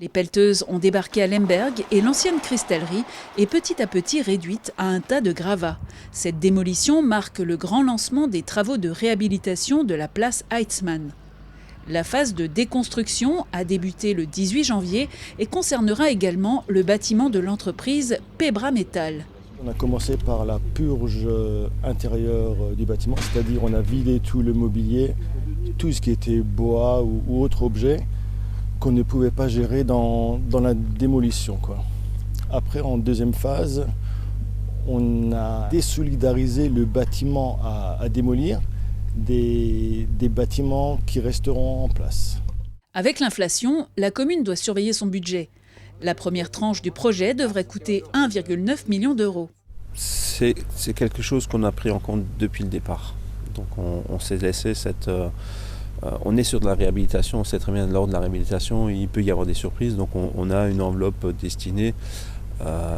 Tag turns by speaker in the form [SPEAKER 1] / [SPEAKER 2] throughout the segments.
[SPEAKER 1] Les pelleteuses ont débarqué à Lemberg et l'ancienne cristallerie est petit à petit réduite à un tas de gravats. Cette démolition marque le grand lancement des travaux de réhabilitation de la place Heitzmann. La phase de déconstruction a débuté le 18 janvier et concernera également le bâtiment de l'entreprise Pebra Metal.
[SPEAKER 2] On a commencé par la purge intérieure du bâtiment, c'est-à-dire on a vidé tout le mobilier, tout ce qui était bois ou autre objet qu'on ne pouvait pas gérer dans la démolition, quoi. Après, en deuxième phase, on a désolidarisé le bâtiment à démolir des bâtiments qui resteront en place.
[SPEAKER 1] Avec l'inflation, la commune doit surveiller son budget. La première tranche du projet devrait coûter 1,9 million d'euros.
[SPEAKER 3] C'est quelque chose qu'on a pris en compte depuis le départ. Donc on s'est laissé on est sur de la réhabilitation, on sait très bien lors de la réhabilitation, il peut y avoir des surprises. Donc on a une enveloppe destinée,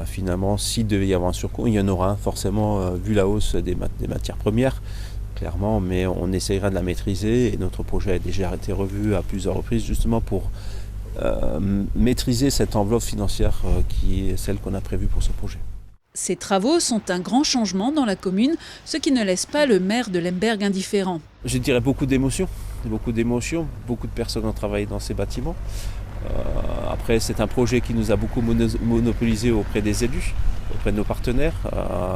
[SPEAKER 3] finalement, s'il devait y avoir un surcoût, il y en aura forcément, vu la hausse des matières premières, clairement, mais on essayera de la maîtriser et notre projet a déjà été revu à plusieurs reprises justement pour maîtriser cette enveloppe financière qui est celle qu'on a prévue pour ce projet.
[SPEAKER 1] Ces travaux sont un grand changement dans la commune, ce qui ne laisse pas le maire de Lemberg indifférent.
[SPEAKER 3] Je dirais beaucoup d'émotions, beaucoup de personnes ont travaillé dans ces bâtiments. Après, c'est un projet qui nous a beaucoup monopolisé auprès des élus, auprès de nos partenaires.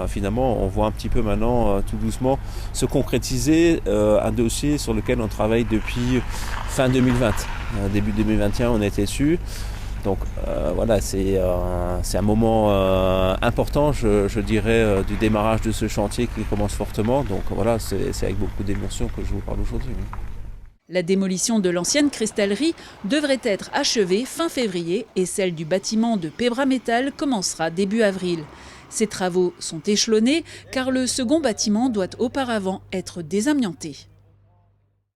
[SPEAKER 3] Finalement, on voit un petit peu maintenant, tout doucement, se concrétiser un dossier sur lequel on travaille depuis fin 2020. Début 2021, on était dessus. Donc voilà, c'est un moment important, je dirais, du démarrage de ce chantier qui commence fortement. Donc voilà, c'est avec beaucoup d'émotion que je vous parle aujourd'hui.
[SPEAKER 1] La démolition de l'ancienne cristallerie devrait être achevée fin février et celle du bâtiment de Pebra Metal commencera début avril. Ces travaux sont échelonnés car le second bâtiment doit auparavant être désamianté.